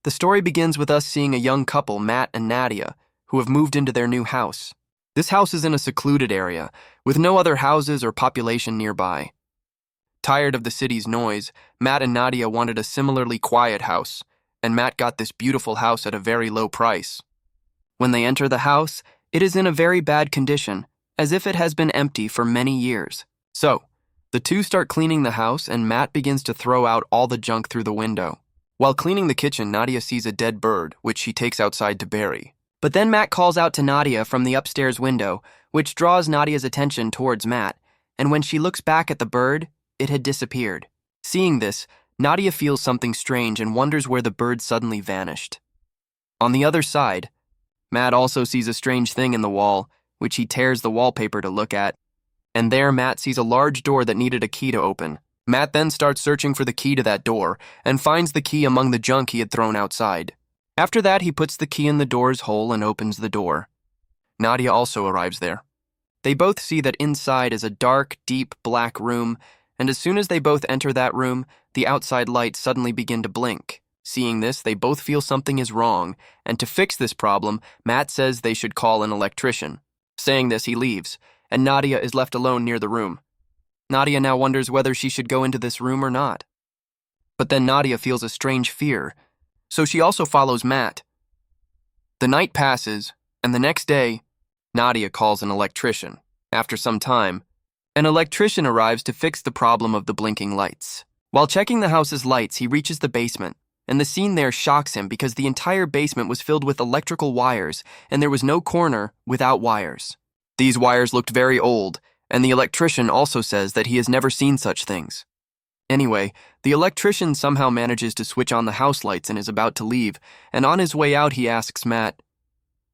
The story begins with us seeing a young couple, Matt and Nadia, who have moved into their new house. This house is in a secluded area, with no other houses or population nearby. Tired of the city's noise, Matt and Nadia wanted a similarly quiet house, and Matt got this beautiful house at a very low price. When they enter the house, it is in a very bad condition, as if it has been empty for many years. So, the two start cleaning the house, and Matt begins to throw out all the junk through the window. While cleaning the kitchen, Nadia sees a dead bird, which she takes outside to bury. But then Matt calls out to Nadia from the upstairs window, which draws Nadia's attention towards Matt, and when she looks back at the bird, it had disappeared. Seeing this, Nadia feels something strange and wonders where the bird suddenly vanished. On the other side, Matt also sees a strange thing in the wall, which he tears the wallpaper to look at, and there Matt sees a large door that needed a key to open. Matt then starts searching for the key to that door and finds the key among the junk he had thrown outside. After that, he puts the key in the door's hole and opens the door. Nadia also arrives there. They both see that inside is a dark, deep black room, and as soon as they both enter that room, the outside lights suddenly begin to blink. Seeing this, they both feel something is wrong, and to fix this problem, Matt says they should call an electrician. Saying this, he leaves, and Nadia is left alone near the room. Nadia now wonders whether she should go into this room or not. But then Nadia feels a strange fear, so she also follows Matt. The night passes, and the next day, Nadia calls an electrician. After some time, an electrician arrives to fix the problem of the blinking lights. While checking the house's lights, he reaches the basement, and the scene there shocks him because the entire basement was filled with electrical wires, and there was no corner without wires. These wires looked very old, and the electrician also says that he has never seen such things. Anyway, the electrician somehow manages to switch on the house lights and is about to leave, and on his way out he asks Matt,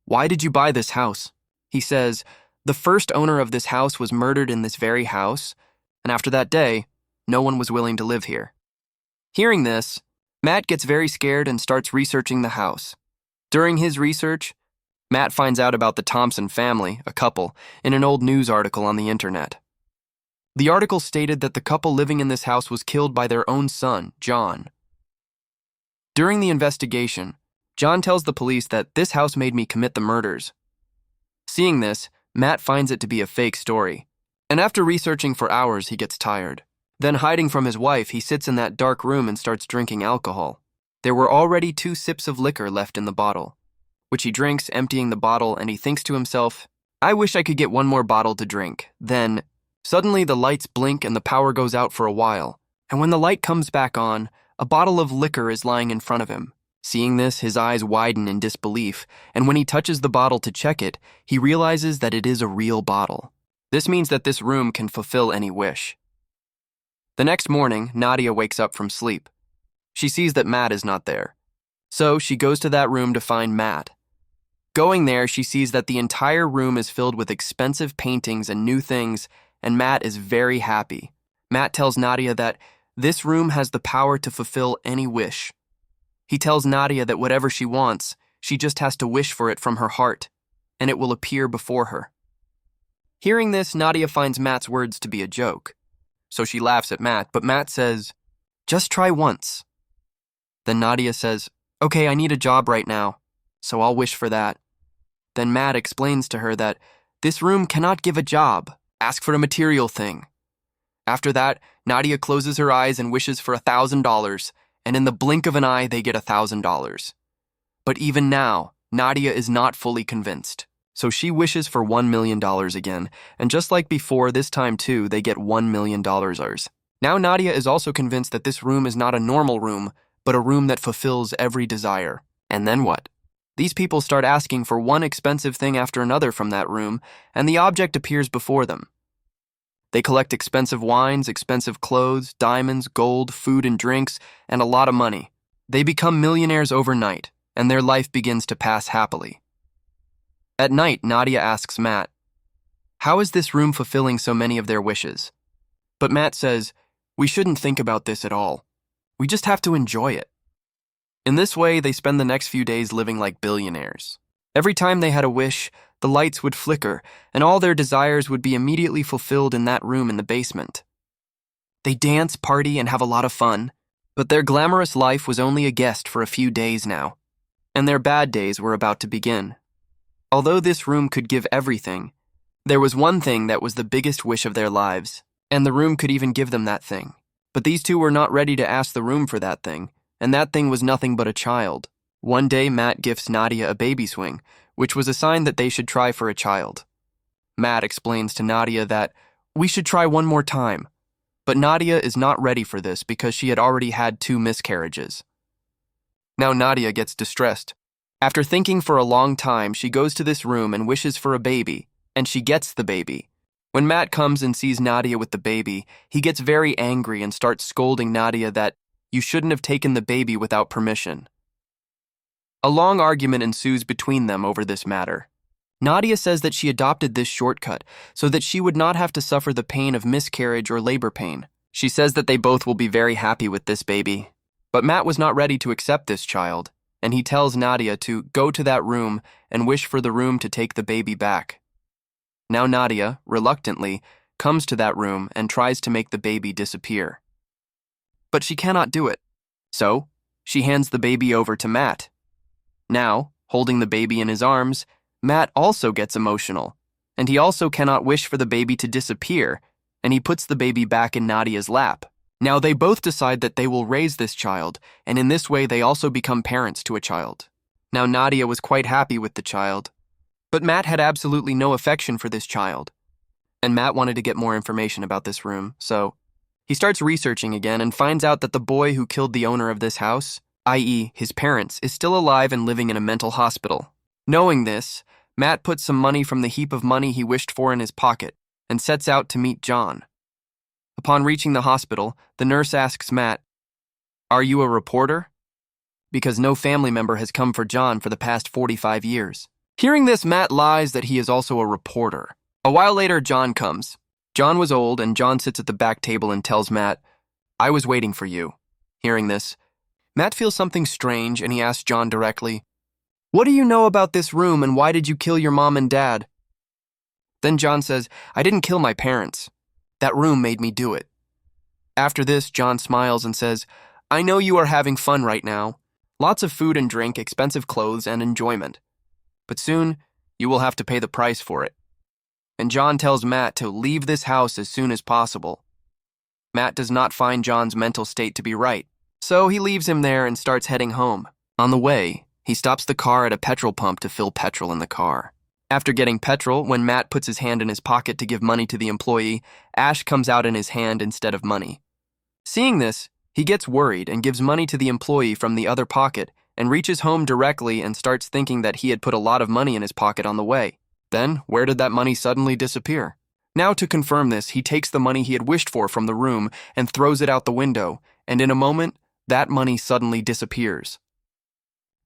"Why did you buy this house?" He says, "The first owner of this house was murdered in this very house, and after that day, no one was willing to live here." Hearing this, Matt gets very scared and starts researching the house. During his research, Matt finds out about the Thompson family, a couple, in an old news article on the internet. The article stated that the couple living in this house was killed by their own son, John. During the investigation, John tells the police that this house made me commit the murders. Seeing this, Matt finds it to be a fake story, and after researching for hours, he gets tired. Then, hiding from his wife, he sits in that dark room and starts drinking alcohol. There were already 2 sips of liquor left in the bottle, which he drinks, emptying the bottle, and he thinks to himself, "I wish I could get one more bottle to drink." Then, suddenly the lights blink and the power goes out for a while, and when the light comes back on, a bottle of liquor is lying in front of him. Seeing this, his eyes widen in disbelief, and when he touches the bottle to check it, he realizes that it is a real bottle. This means that this room can fulfill any wish. The next morning, Nadia wakes up from sleep. She sees that Matt is not there, so she goes to that room to find Matt. Going there, she sees that the entire room is filled with expensive paintings and new things, and Matt is very happy. Matt tells Nadia that this room has the power to fulfill any wish. He tells Nadia that whatever she wants, she just has to wish for it from her heart, and it will appear before her. Hearing this, Nadia finds Matt's words to be a joke, so she laughs at Matt, but Matt says, "Just try once." Then Nadia says, "Okay, I need a job right now, so I'll wish for that." Then Matt explains to her that this room cannot give a job, ask for a material thing. After that, Nadia closes her eyes and wishes for $1,000, and in the blink of an eye, they get $1,000. But even now, Nadia is not fully convinced, so she wishes for $1 million again, and just like before, this time too, they get $1 million. Now Nadia is also convinced that this room is not a normal room, but a room that fulfills every desire. And then what? These people start asking for one expensive thing after another from that room, and the object appears before them. They collect expensive wines, expensive clothes, diamonds, gold, food and drinks, and a lot of money. They become millionaires overnight, and their life begins to pass happily. At night, Nadia asks Matt, "How is this room fulfilling so many of their wishes?" But Matt says, "We shouldn't think about this at all. We just have to enjoy it." In this way, they spend the next few days living like billionaires. Every time they had a wish, the lights would flicker, and all their desires would be immediately fulfilled in that room in the basement. They dance, party, and have a lot of fun, But their glamorous life was only a guest for a few days now, and their bad days were about to begin. Although this room could give everything, there was one thing that was the biggest wish of their lives, and the room could even give them that thing. But these two were not ready to ask the room for that thing, and that thing was nothing but a child. One day, Matt gifts Nadia a baby swing, which was a sign that they should try for a child. Matt explains to Nadia that, "We should try one more time." But Nadia is not ready for this because she had already had 2 miscarriages. Now Nadia gets distressed. After thinking for a long time, she goes to this room and wishes for a baby, and she gets the baby. When Matt comes and sees Nadia with the baby, he gets very angry and starts scolding Nadia that, "You shouldn't have taken the baby without permission." A long argument ensues between them over this matter. Nadia says that she adopted this shortcut so that she would not have to suffer the pain of miscarriage or labor pain. She says that they both will be very happy with this baby. But Matt was not ready to accept this child, and he tells Nadia to go to that room and wish for the room to take the baby back. Now Nadia, reluctantly, comes to that room and tries to make the baby disappear. But she cannot do it, so she hands the baby over to Matt. Now, holding the baby in his arms, Matt also gets emotional, and he also cannot wish for the baby to disappear, and he puts the baby back in Nadia's lap. Now they both decide that they will raise this child, and in this way they also become parents to a child. Now Nadia was quite happy with the child, but Matt had absolutely no affection for this child. And Matt wanted to get more information about this room, so he starts researching again and finds out that the boy who killed the owner of this house, i.e. his parents, is still alive and living in a mental hospital. Knowing this, Matt puts some money from the heap of money he wished for in his pocket and sets out to meet John. Upon reaching the hospital, the nurse asks Matt, "Are you a reporter?" Because no family member has come for John for the past 45 years. Hearing this, Matt lies that he is also a reporter. A while later, John comes. John was old, and John sits at the back table and tells Matt, "I was waiting for you." Hearing this, Matt feels something strange, and he asks John directly, "What do you know about this room, and why did you kill your mom and dad?" Then John says, "I didn't kill my parents. That room made me do it." After this, John smiles and says, "I know you are having fun right now. Lots of food and drink, expensive clothes, and enjoyment. But soon, you will have to pay the price for it." And John tells Matt to leave this house as soon as possible. Matt does not find John's mental state to be right, so he leaves him there and starts heading home. On the way, he stops the car at a petrol pump to fill petrol in the car. After getting petrol, when Matt puts his hand in his pocket to give money to the employee, ash comes out in his hand instead of money. Seeing this, he gets worried and gives money to the employee from the other pocket and reaches home directly and starts thinking that he had put a lot of money in his pocket on the way. Then, where did that money suddenly disappear? Now, to confirm this, he takes the money he had wished for from the room and throws it out the window, and in a moment, that money suddenly disappears.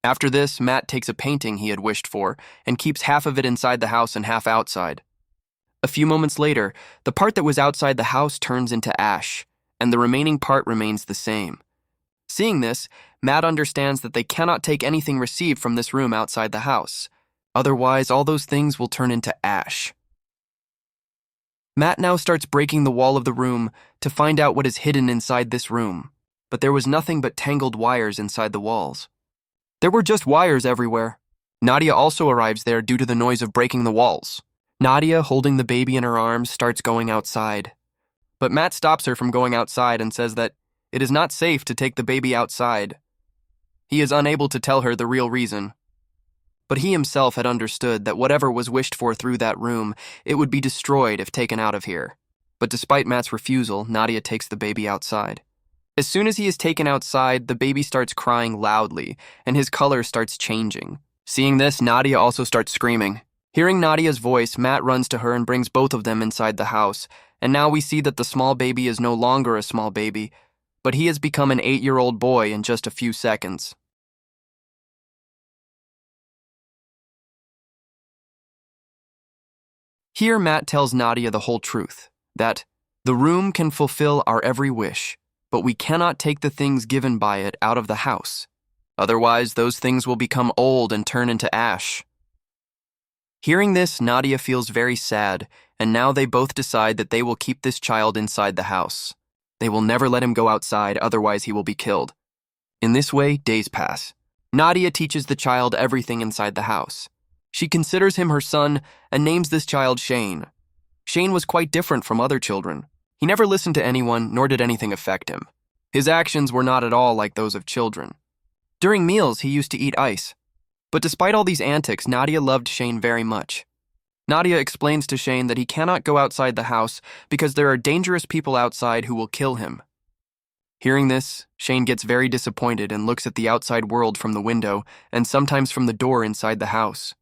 After this, Matt takes a painting he had wished for and keeps half of it inside the house and half outside. A few moments later, the part that was outside the house turns into ash, and the remaining part remains the same. Seeing this, Matt understands that they cannot take anything received from this room outside the house. Otherwise, all those things will turn into ash. Matt now starts breaking the wall of the room to find out what is hidden inside this room, but there was nothing but tangled wires inside the walls. There were just wires everywhere. Nadia also arrives there due to the noise of breaking the walls. Nadia, holding the baby in her arms, starts going outside. But Matt stops her from going outside and says that it is not safe to take the baby outside. He is unable to tell her the real reason. But he himself had understood that whatever was wished for through that room, it would be destroyed if taken out of here. But despite Matt's refusal, Nadia takes the baby outside. As soon as he is taken outside, the baby starts crying loudly, and his color starts changing. Seeing this, Nadia also starts screaming. Hearing Nadia's voice, Matt runs to her and brings both of them inside the house, and now we see that the small baby is no longer a small baby, but he has become an 8-year-old boy in just a few seconds. Here, Matt tells Nadia the whole truth, that the room can fulfill our every wish, but we cannot take the things given by it out of the house. Otherwise, those things will become old and turn into ash. Hearing this, Nadia feels very sad, and now they both decide that they will keep this child inside the house. They will never let him go outside, otherwise he will be killed. In this way, days pass. Nadia teaches the child everything inside the house. She considers him her son and names this child Shane. Shane was quite different from other children. He never listened to anyone, nor did anything affect him. His actions were not at all like those of children. During meals, he used to eat ice. But despite all these antics, Nadia loved Shane very much. Nadia explains to Shane that he cannot go outside the house because there are dangerous people outside who will kill him. Hearing this, Shane gets very disappointed and looks at the outside world from the window and sometimes from the door inside the house.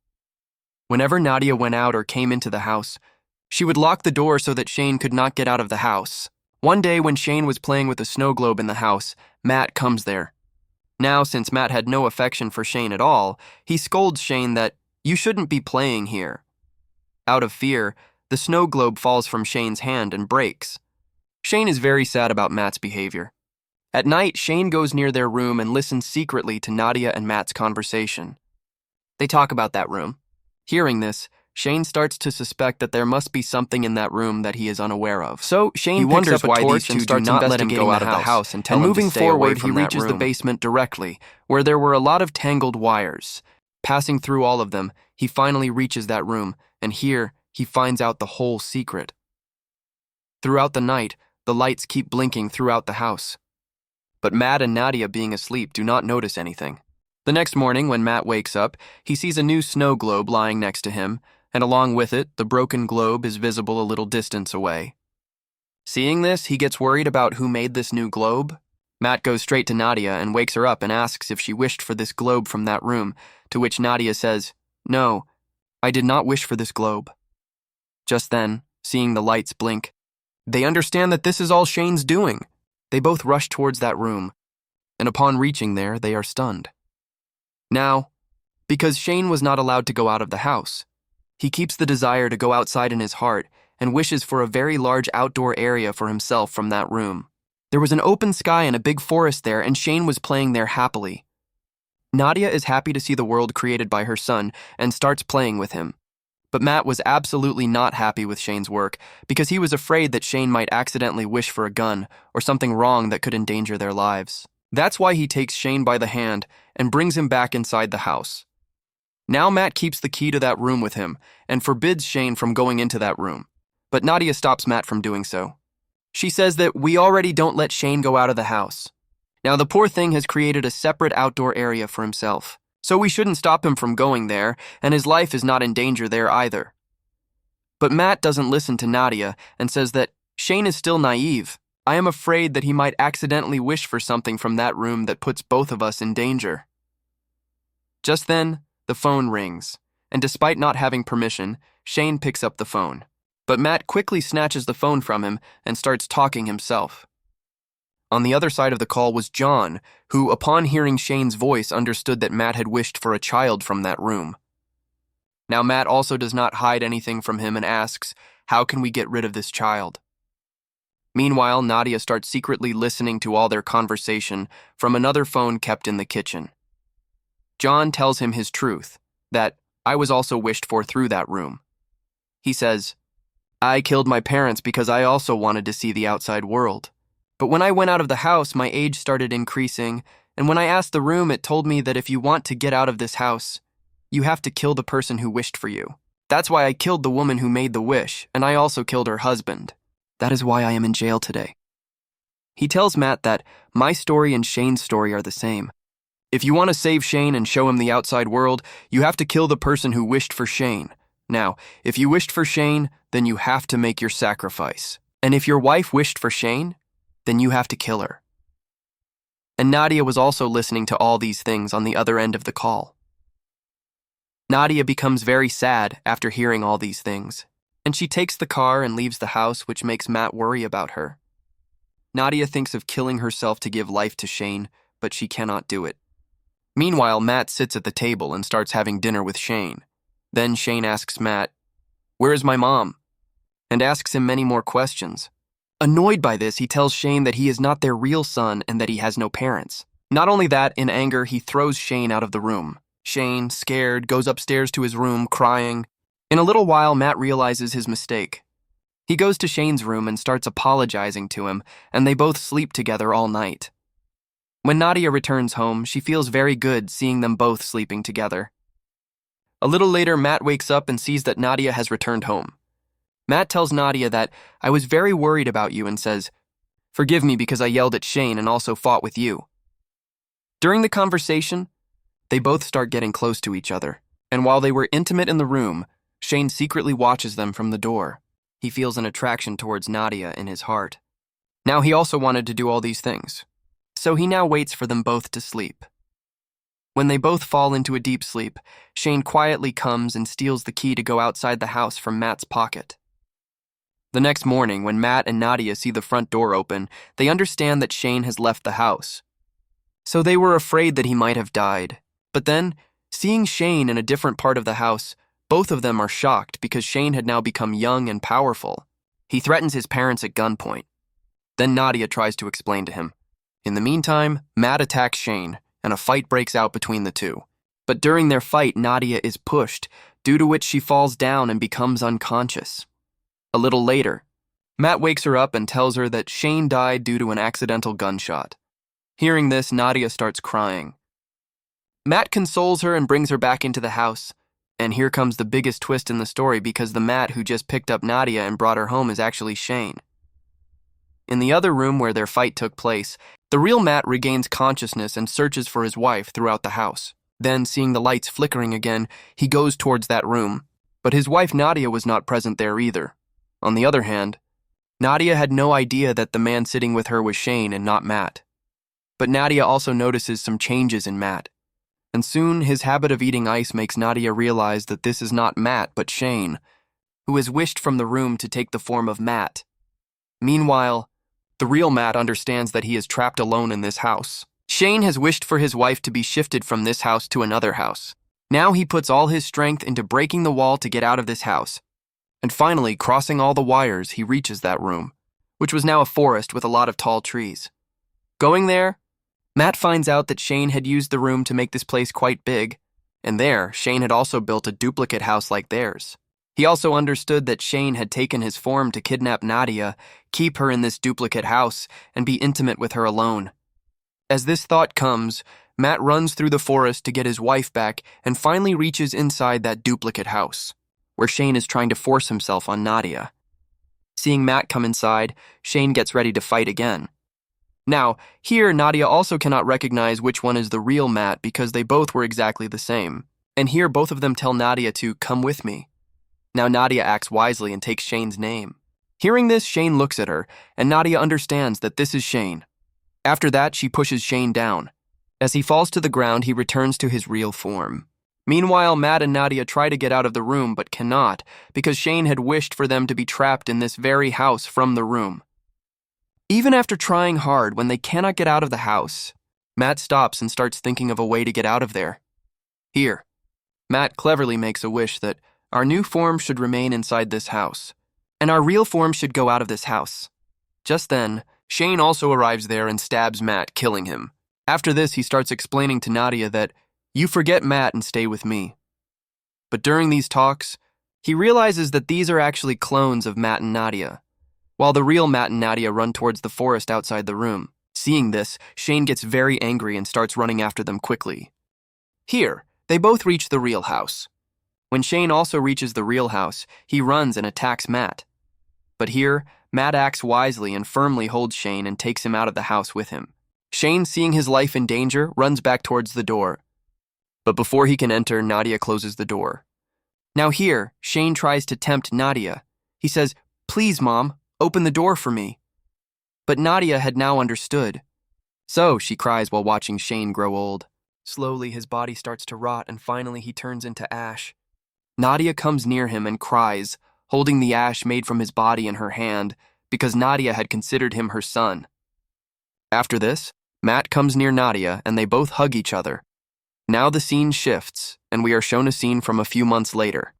Whenever Nadia went out or came into the house, she would lock the door so that Shane could not get out of the house. One day when Shane was playing with a snow globe in the house, Matt comes there. Now, since Matt had no affection for Shane at all, he scolds Shane that, "You shouldn't be playing here." Out of fear, the snow globe falls from Shane's hand and breaks. Shane is very sad about Matt's behavior. At night, Shane goes near their room and listens secretly to Nadia and Matt's conversation. They talk about that room. Hearing this, Shane starts to suspect that there must be something in that room that he is unaware of. So Shane wonders why these two do not let him go out of the house and moving forward, he reaches the basement directly, where there were a lot of tangled wires. Passing through all of them, he finally reaches that room, and here he finds out the whole secret. Throughout the night, the lights keep blinking throughout the house. But Matt and Nadia, being asleep, do not notice anything. The next morning, when Matt wakes up, he sees a new snow globe lying next to him, and along with it, the broken globe is visible a little distance away. Seeing this, he gets worried about who made this new globe. Matt goes straight to Nadia and wakes her up and asks if she wished for this globe from that room, to which Nadia says, "No, I did not wish for this globe." Just then, seeing the lights blink, they understand that this is all Shane's doing. They both rush towards that room, and upon reaching there, they are stunned. Now, because Shane was not allowed to go out of the house, he keeps the desire to go outside in his heart and wishes for a very large outdoor area for himself from that room. There was an open sky and a big forest there, and Shane was playing there happily. Nadia is happy to see the world created by her son and starts playing with him. But Matt was absolutely not happy with Shane's work because he was afraid that Shane might accidentally wish for a gun or something wrong that could endanger their lives. That's why he takes Shane by the hand and brings him back inside the house. Now Matt keeps the key to that room with him and forbids Shane from going into that room. But Nadia stops Matt from doing so. She says that we already don't let Shane go out of the house. Now the poor thing has created a separate outdoor area for himself, so we shouldn't stop him from going there, and his life is not in danger there either. But Matt doesn't listen to Nadia and says that Shane is still naive. I am afraid that he might accidentally wish for something from that room that puts both of us in danger. Just then, the phone rings, and despite not having permission, Shane picks up the phone. But Matt quickly snatches the phone from him and starts talking himself. On the other side of the call was John, who, upon hearing Shane's voice, understood that Matt had wished for a child from that room. Now Matt also does not hide anything from him and asks, "How can we get rid of this child?" Meanwhile, Nadia starts secretly listening to all their conversation from another phone kept in the kitchen. John tells him his truth, that I was also wished for through that room. He says, I killed my parents because I also wanted to see the outside world. But when I went out of the house, my age started increasing, and when I asked the room, it told me that if you want to get out of this house, you have to kill the person who wished for you. That's why I killed the woman who made the wish, and I also killed her husband. That is why I am in jail today. He tells Matt that my story and Shane's story are the same. If you want to save Shane and show him the outside world, you have to kill the person who wished for Shane. Now, if you wished for Shane, then you have to make your sacrifice. And if your wife wished for Shane, then you have to kill her. And Nadia was also listening to all these things on the other end of the call. Nadia becomes very sad after hearing all these things, and she takes the car and leaves the house, which makes Matt worry about her. Nadia thinks of killing herself to give life to Shane, but she cannot do it. Meanwhile, Matt sits at the table and starts having dinner with Shane. Then Shane asks Matt, "Where is my mom?" and asks him many more questions. Annoyed by this, he tells Shane that he is not their real son and that he has no parents. Not only that, in anger, he throws Shane out of the room. Shane, scared, goes upstairs to his room, crying. In a little while, Matt realizes his mistake. He goes to Shane's room and starts apologizing to him, and they both sleep together all night. When Nadia returns home, she feels very good seeing them both sleeping together. A little later, Matt wakes up and sees that Nadia has returned home. Matt tells Nadia that, "I was very worried about you," and says, "Forgive me because I yelled at Shane and also fought with you." During the conversation, they both start getting close to each other, and while they were intimate in the room, Shane secretly watches them from the door. He feels an attraction towards Nadia in his heart. Now he also wanted to do all these things, so he now waits for them both to sleep. When they both fall into a deep sleep, Shane quietly comes and steals the key to go outside the house from Matt's pocket. The next morning, when Matt and Nadia see the front door open, they understand that Shane has left the house. So they were afraid that he might have died. But then, seeing Shane in a different part of the house, both of them are shocked because Shane had now become young and powerful. He threatens his parents at gunpoint. Then Nadia tries to explain to him. In the meantime, Matt attacks Shane, and a fight breaks out between the two. But during their fight, Nadia is pushed, due to which she falls down and becomes unconscious. A little later, Matt wakes her up and tells her that Shane died due to an accidental gunshot. Hearing this, Nadia starts crying. Matt consoles her and brings her back into the house. And here comes the biggest twist in the story because the Matt who just picked up Nadia and brought her home is actually Shane. In the other room where their fight took place, the real Matt regains consciousness and searches for his wife throughout the house. Then, seeing the lights flickering again, he goes towards that room. But his wife Nadia was not present there either. On the other hand, Nadia had no idea that the man sitting with her was Shane and not Matt. But Nadia also notices some changes in Matt. And soon, his habit of eating ice makes Nadia realize that this is not Matt but Shane, who has wished from the room to take the form of Matt. Meanwhile, the real Matt understands that he is trapped alone in this house. Shane has wished for his wife to be shifted from this house to another house. Now he puts all his strength into breaking the wall to get out of this house. And finally, crossing all the wires, he reaches that room, which was now a forest with a lot of tall trees. Going there, Matt finds out that Shane had used the room to make this place quite big, and there, Shane had also built a duplicate house like theirs. He also understood that Shane had taken his form to kidnap Nadia, keep her in this duplicate house, and be intimate with her alone. As this thought comes, Matt runs through the forest to get his wife back and finally reaches inside that duplicate house, where Shane is trying to force himself on Nadia. Seeing Matt come inside, Shane gets ready to fight again. Now, here Nadia also cannot recognize which one is the real Matt because they both were exactly the same. And here both of them tell Nadia to come with me. Now Nadia acts wisely and takes Shane's name. Hearing this, Shane looks at her, and Nadia understands that this is Shane. After that, she pushes Shane down. As he falls to the ground, he returns to his real form. Meanwhile, Matt and Nadia try to get out of the room but cannot because Shane had wished for them to be trapped in this very house from the room. Even after trying hard, when they cannot get out of the house, Matt stops and starts thinking of a way to get out of there. Here, Matt cleverly makes a wish that our new form should remain inside this house, and our real form should go out of this house. Just then, Shane also arrives there and stabs Matt, killing him. After this, he starts explaining to Nadia that, "You forget Matt and stay with me." But during these talks, he realizes that these are actually clones of Matt and Nadia, while the real Matt and Nadia run towards the forest outside the room. Seeing this, Shane gets very angry and starts running after them quickly. Here, they both reach the real house. When Shane also reaches the real house, he runs and attacks Matt. But here, Matt acts wisely and firmly holds Shane and takes him out of the house with him. Shane, seeing his life in danger, runs back towards the door. But before he can enter, Nadia closes the door. Now here, Shane tries to tempt Nadia. He says, "Please, Mom, open the door for me." But Nadia had now understood. So, she cries while watching Shane grow old. Slowly, his body starts to rot and finally he turns into ash. Nadia comes near him and cries, holding the ash made from his body in her hand because Nadia had considered him her son. After this, Matt comes near Nadia and they both hug each other. Now the scene shifts and we are shown a scene from a few months later,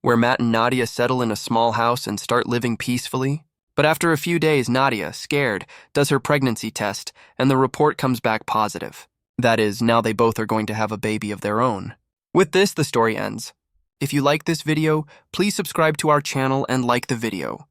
where Matt and Nadia settle in a small house and start living peacefully. But after a few days, Nadia, scared, does her pregnancy test and the report comes back positive. That is, now they both are going to have a baby of their own. With this, the story ends. If you like this video, please subscribe to our channel and like the video.